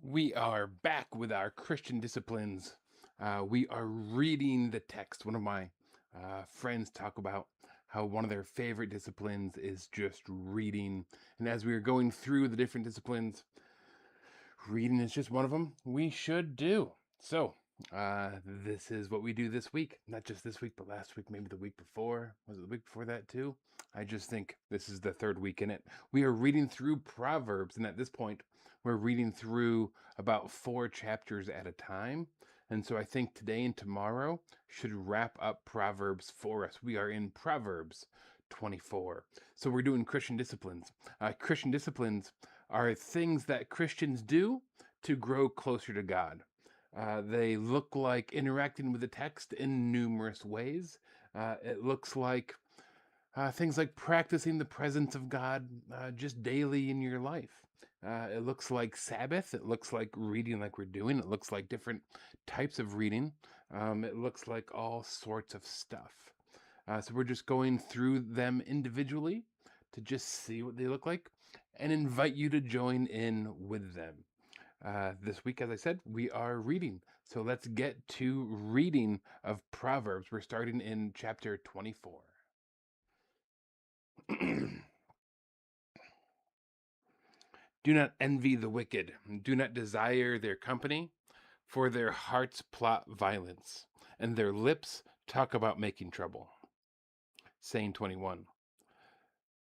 We are back with our Christian disciplines. We are reading the text. One of my friends talk about how one of their favorite disciplines is just reading. And as we are going through the different disciplines, reading is just one of them we should do. So, this is what we do this week. Not just this week, but last week, maybe the week before. Was it the week before that too? I just think this is the third week in it. We are reading through Proverbs, and at this point, we're reading through about 4 chapters at a time. And so I think today and tomorrow should wrap up Proverbs for us. We are in Proverbs 24. So we're doing Christian disciplines. Christian disciplines are things that Christians do to grow closer to God. They look like interacting with the text in numerous ways. It looks like things like practicing the presence of God just daily in your life. It looks like Sabbath. It looks like reading like we're doing. It looks like different types of reading. It looks like all sorts of stuff. So we're just going through them individually to just see what they look like and invite you to join in with them. This week, as I said, we are reading. So let's get to reading of Proverbs. We're starting in chapter 24. Do not envy the wicked, do not desire their company, for their hearts plot violence, and their lips talk about making trouble. Saying 21.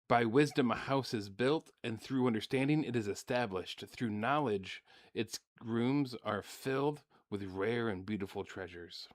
By wisdom a house is built, and through understanding it is established. Through knowledge its rooms are filled with rare and beautiful treasures.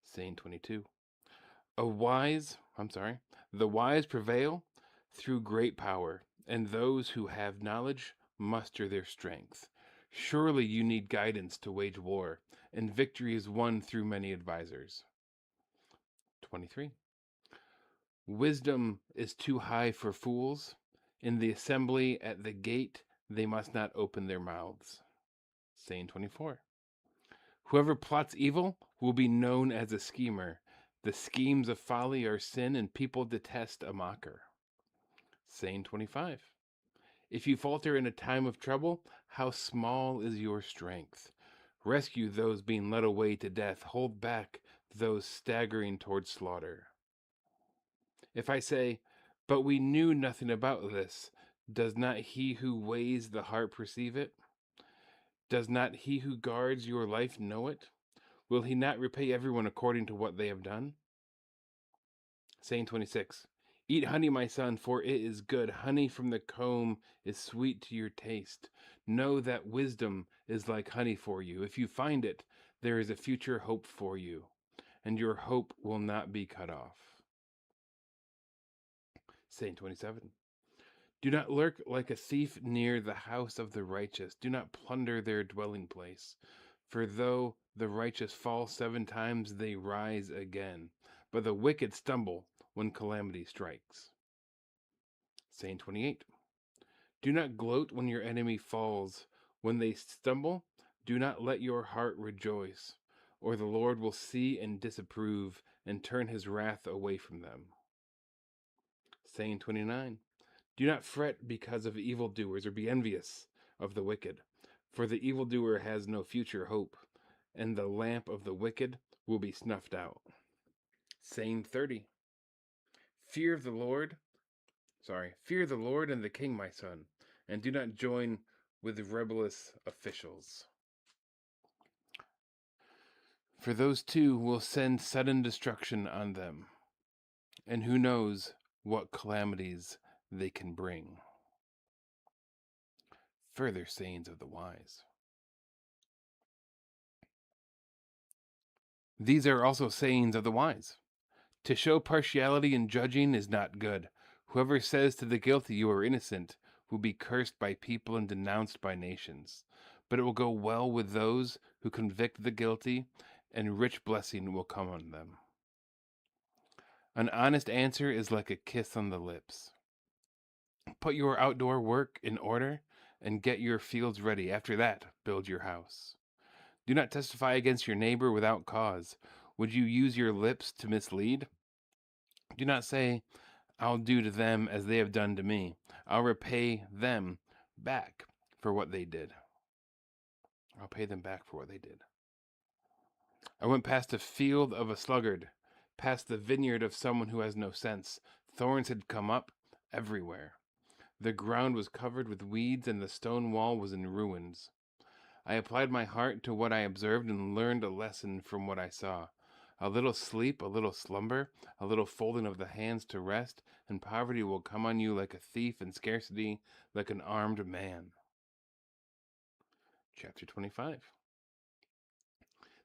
Saying 22. The wise prevail through great power, and those who have knowledge muster their strength. Surely you need guidance to wage war, and victory is won through many advisers. 23. Wisdom is too high for fools. In the assembly at the gate, they must not open their mouths. Saying 24. Whoever plots evil will be known as a schemer. The schemes of folly are sin, and people detest a mocker. Saying 25. If you falter in a time of trouble, how small is your strength? Rescue those being led away to death. Hold back those staggering toward slaughter. If I say, but we knew nothing about this, does not he who weighs the heart perceive it? Does not he who guards your life know it? Will he not repay everyone according to what they have done? Saying 26. Eat honey, my son, for it is good. Honey from the comb is sweet to your taste. Know that wisdom is like honey for you. If you find it, there is a future hope for you, and your hope will not be cut off. Saying 27. Do not lurk like a thief near the house of the righteous. Do not plunder their dwelling place. For though the righteous fall 7 times, they rise again. But the wicked stumble when calamity strikes. Saying 28. Do not gloat when your enemy falls. When they stumble, do not let your heart rejoice, or the Lord will see and disapprove and turn his wrath away from them. Saying 29. Do not fret because of evildoers, or be envious of the wicked, for the evildoer has no future hope, and the lamp of the wicked will be snuffed out. Saying 30. Fear the Lord and the king, my son, and do not join with rebellious officials. For those two will send sudden destruction on them, and who knows what calamities they can bring. Further sayings of the wise. These are also sayings of the wise. To show partiality in judging is not good. Whoever says to the guilty, you are innocent, will be cursed by people and denounced by nations. But it will go well with those who convict the guilty, and rich blessing will come on them. An honest answer is like a kiss on the lips. Put your outdoor work in order and get your fields ready. After that, build your house. Do not testify against your neighbor without cause. Would you use your lips to mislead? Do not say, I'll do to them as they have done to me. I'll repay them back for what they did. I'll pay them back for what they did. I went past the field of a sluggard, past the vineyard of someone who has no sense. Thorns had come up everywhere. The ground was covered with weeds, and the stone wall was in ruins. I applied my heart to what I observed and learned a lesson from what I saw. A little sleep, a little slumber, a little folding of the hands to rest, and poverty will come on you like a thief, and scarcity like an armed man. Chapter 25.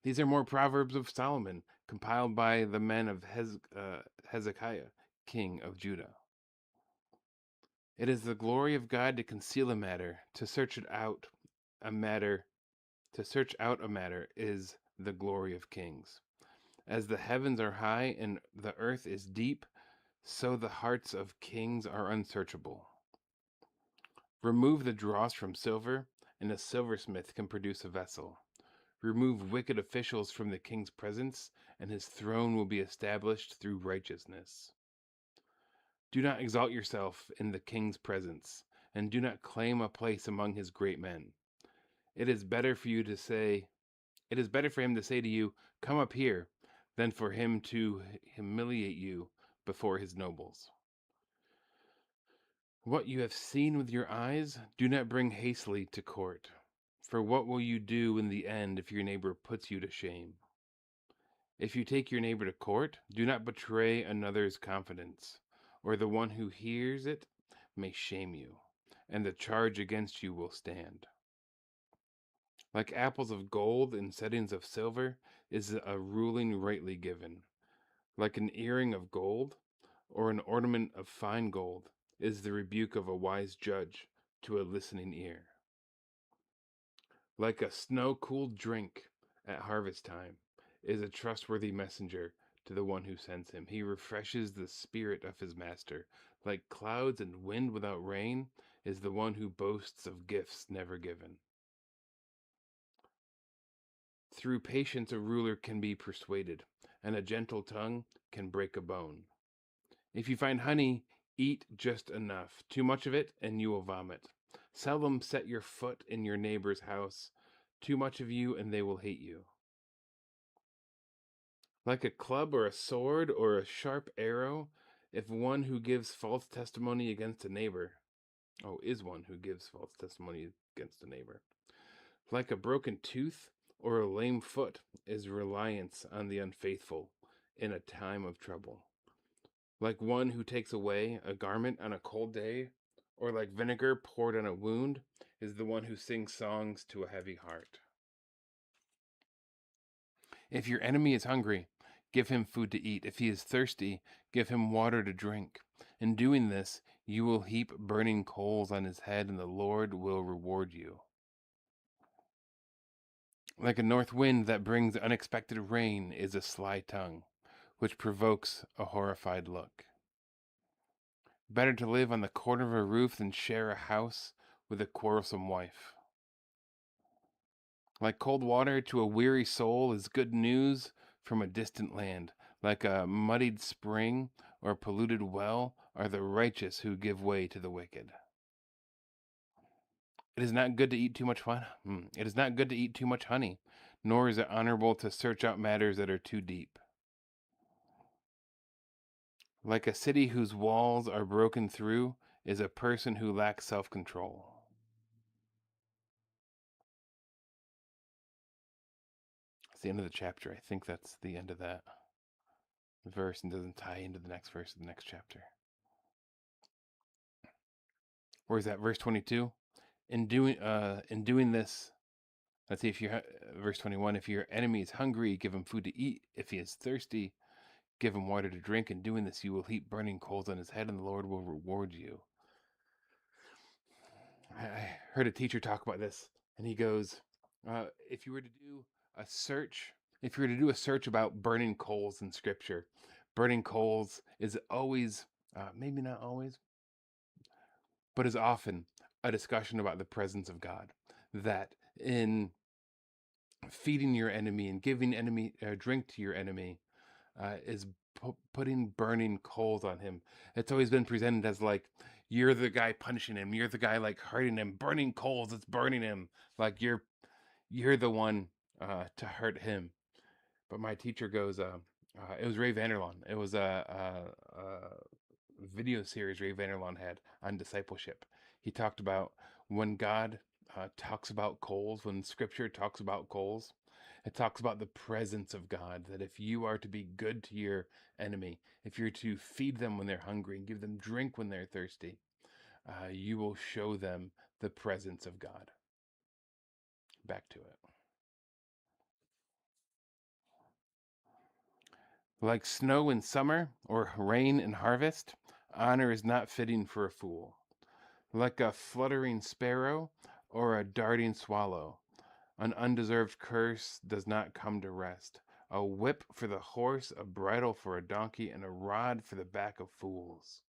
These are more Proverbs of Solomon, compiled by the men of Hezekiah, king of Judah. It is the glory of God to conceal a matter, to search out a matter is the glory of kings. As the heavens are high and the earth is deep, so the hearts of kings are unsearchable. Remove the dross from silver, and a silversmith can produce a vessel. Remove wicked officials from the king's presence, and his throne will be established through righteousness. Do not exalt yourself in the king's presence, and do not claim a place among his great men. It is better for him to say to you, "Come up here," than for him to humiliate you before his nobles. What you have seen with your eyes, do not bring hastily to court. For what will you do in the end if your neighbor puts you to shame? If you take your neighbor to court, do not betray another's confidence, or the one who hears it may shame you, and the charge against you will stand. Like apples of gold in settings of silver is a ruling rightly given. Like an earring of gold, or an ornament of fine gold, is the rebuke of a wise judge to a listening ear. Like a snow-cooled drink at harvest time is a trustworthy messenger to the one who sends him. He refreshes the spirit of his master. Like clouds and wind without rain is the one who boasts of gifts never given. Through patience a ruler can be persuaded, and a gentle tongue can break a bone. If you find honey, eat just enough. Too much of it, and you will vomit. Seldom set your foot in your neighbor's house. Too much of you, and they will hate you. Like a club or a sword or a sharp arrow, if one who gives false testimony against a neighbor, is one who gives false testimony against a neighbor. Like a broken tooth or a lame foot is reliance on the unfaithful in a time of trouble. Like one who takes away a garment on a cold day, or like vinegar poured on a wound, is the one who sings songs to a heavy heart. If your enemy is hungry, give him food to eat. If he is thirsty, give him water to drink. In doing this, you will heap burning coals on his head, and the Lord will reward you. Like a north wind that brings unexpected rain is a sly tongue, which provokes a horrified look. Better to live on the corner of a roof than share a house with a quarrelsome wife. Like cold water to a weary soul is good news from a distant land. Like a muddied spring or a polluted well are the righteous who give way to the wicked. It is not good to eat too much fun. It is not good to eat too much honey, nor is it honorable to search out matters that are too deep. Like a city whose walls are broken through is a person who lacks self-control. That's the end of the chapter. I think that's the end of that verse and doesn't tie into the next verse of the next chapter. Where is that? Verse 22. In doing this, let's see, if you're verse 21, if your enemy is hungry, give him food to eat. If he is thirsty, give him water to drink. In doing this, you will heap burning coals on his head, and the Lord will reward you. I heard a teacher talk about this, and he goes, if you were to do a search, about burning coals in Scripture, burning coals is always, maybe not always, but is often a discussion about the presence of God. That in feeding your enemy and giving drink to your enemy is putting burning coals on him. It's always been presented as like you're the guy punishing him, you're the guy like hurting him, burning coals. It's burning him like you're you're the one to hurt him. But my teacher goes, it was Ray Vanderlaan. It was a video series Ray Vanderlaan had on discipleship. He talked about when God talks about coals, when Scripture talks about coals, it talks about the presence of God. That if you are to be good to your enemy, if you're to feed them when they're hungry and give them drink when they're thirsty, you will show them the presence of God. Back to it. Like snow in summer or rain in harvest, honor is not fitting for a fool. Like a fluttering sparrow or a darting swallow, an undeserved curse does not come to rest. A whip for the horse, a bridle for a donkey, and a rod for the back of fools.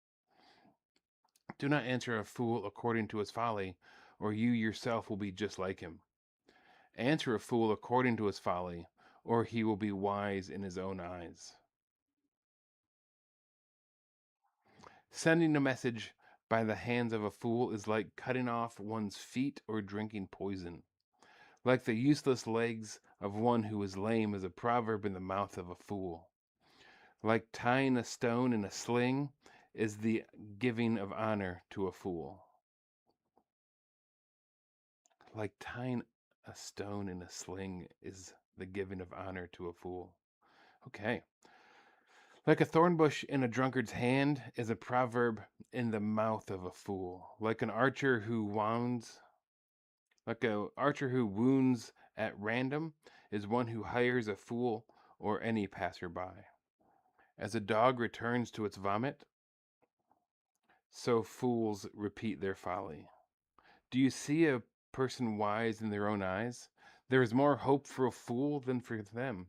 Do not answer a fool according to his folly, or you yourself will be just like him. Answer a fool according to his folly, or he will be wise in his own eyes. Sending a message by the hands of a fool is like cutting off one's feet or drinking poison. Like the useless legs of one who is lame is a proverb in the mouth of a fool. Like tying a stone in a sling is the giving of honor to a fool. Like tying a stone in a sling is the giving of honor to a fool. Okay. Like a thorn bush in a drunkard's hand is a proverb in the mouth of a fool. Like an archer who wounds at random is one who hires a fool or any passerby. As a dog returns to its vomit, so fools repeat their folly. Do you see a person wise in their own eyes? There is more hope for a fool than for them.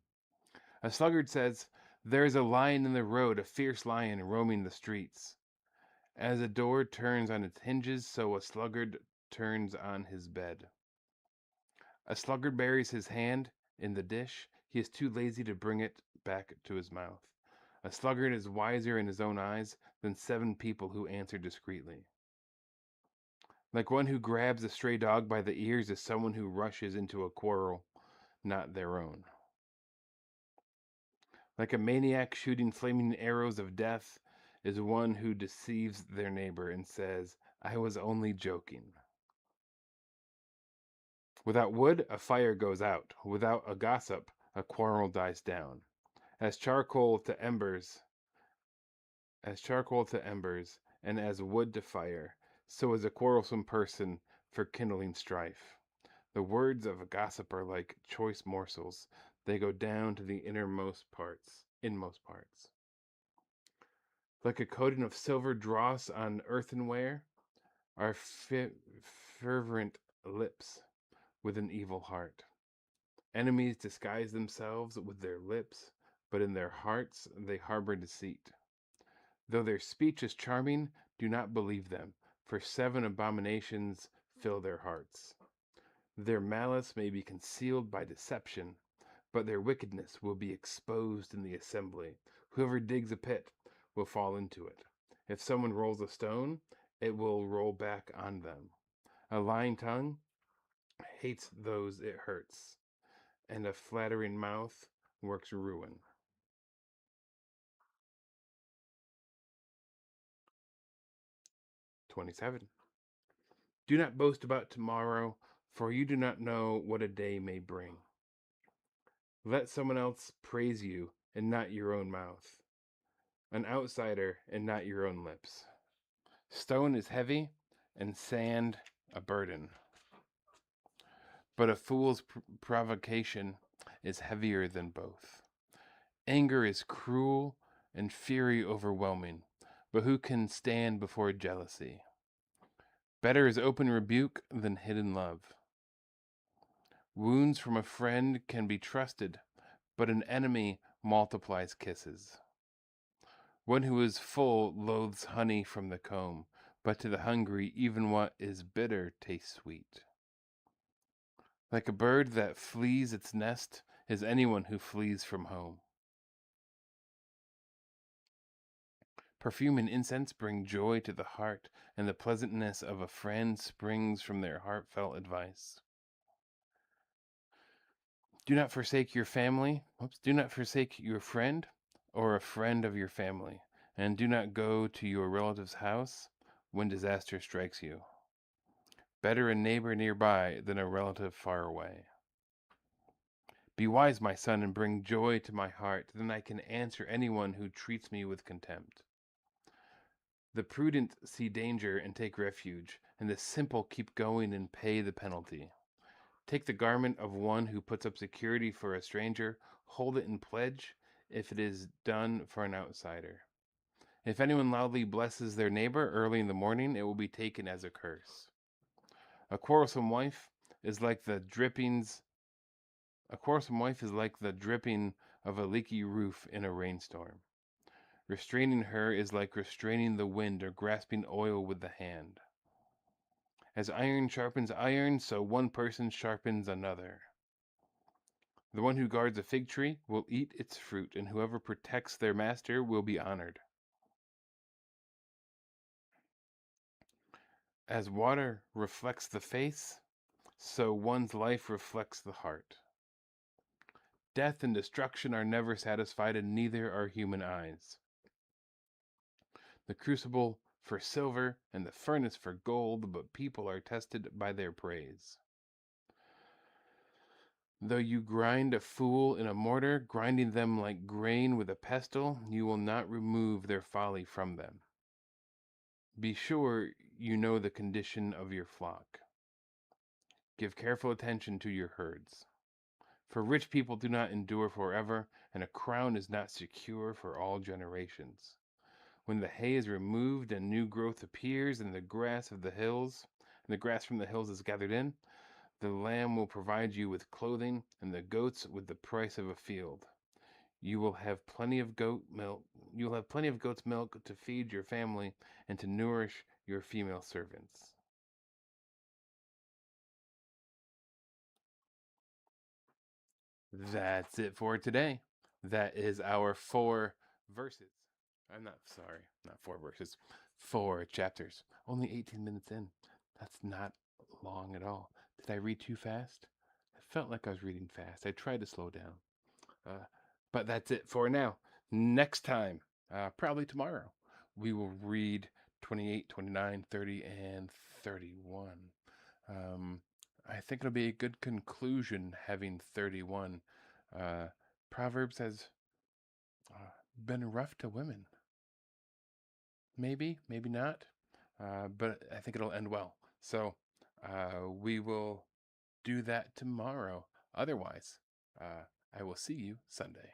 A sluggard says, there is a lion in the road, a fierce lion roaming the streets. As a door turns on its hinges, so a sluggard turns on his bed. A sluggard buries his hand in the dish. He is too lazy to bring it back to his mouth. A sluggard is wiser in his own eyes than 7 people who answer discreetly. Like one who grabs a stray dog by the ears is someone who rushes into a quarrel not their own. Like a maniac shooting flaming arrows of death is one who deceives their neighbor and says, I was only joking. Without wood, a fire goes out. Without a gossip, a quarrel dies down. As charcoal to embers, and as wood to fire, so is a quarrelsome person for kindling strife. The words of a gossip are like choice morsels. They go down to the inmost parts. Like a coating of silver dross on earthenware are fervent lips with an evil heart. Enemies disguise themselves with their lips, but in their hearts they harbor deceit. Though their speech is charming, do not believe them, for 7 abominations fill their hearts. Their malice may be concealed by deception, but their wickedness will be exposed in the assembly. Whoever digs a pit will fall into it. If someone rolls a stone, it will roll back on them. A lying tongue hates those it hurts, and a flattering mouth works ruin. "27. Do not boast about tomorrow, for you do not know what a day may bring. Let someone else praise you and not your own mouth, an outsider and not your own lips. Stone is heavy and sand a burden, but a fool's provocation is heavier than both. Anger is cruel and fury overwhelming, but who can stand before jealousy? Better is open rebuke than hidden love. Wounds from a friend can be trusted, but an enemy multiplies kisses. One who is full loathes honey from the comb, but to the hungry even what is bitter tastes sweet. Like a bird that flees its nest is anyone who flees from home. Perfume and incense bring joy to the heart, and the pleasantness of a friend springs from their heartfelt advice. Do not forsake your family. Oops. Do not forsake your friend or a friend of your family. And do not go to your relative's house when disaster strikes you. Better a neighbor nearby than a relative far away. Be wise, my son, and bring joy to my heart. Then I can answer anyone who treats me with contempt. The prudent see danger and take refuge, and the simple keep going and pay the penalty. Take the garment of one who puts up security for a stranger, hold it in pledge if it is done for an outsider. If anyone loudly blesses their neighbor early in the morning, it will be taken as a curse. A quarrelsome wife is like the drippings a quarrelsome wife is like the dripping of a leaky roof in a rainstorm. Restraining her is like restraining the wind or grasping oil with the hand. As iron sharpens iron, so one person sharpens another. The one who guards a fig tree will eat its fruit, and whoever protects their master will be honored. As water reflects the face, so one's life reflects the heart. Death and destruction are never satisfied, and neither are human eyes. The crucible for silver and the furnace for gold, but people are tested by their praise. Though you grind a fool in a mortar, grinding them like grain with a pestle, you will not remove their folly from them. Be sure you know the condition of your flock. Give careful attention to your herds. For rich people do not endure forever, and a crown is not secure for all generations. When the hay is removed and new growth appears, and the grass from the hills is gathered in, the lamb will provide you with clothing, and the goats with the price of a field. You will have plenty of goat milk. You will have plenty of goat's milk to feed your family and to nourish your female servants. That's it for today. That is our 4 verses. I'm not sorry, not 4 verses, 4 chapters. Only 18 minutes in. That's not long at all. Did I read too fast? I felt like I was reading fast. I tried to slow down. Uh, but that's it for now. Next time, probably tomorrow, we will read 28, 29, 30, and 31. Um, I think it'll be a good conclusion having 31. Uh, Proverbs has been rough to women. Maybe, maybe not. But I think it'll end well. So we will do that tomorrow. Otherwise, I will see you Sunday.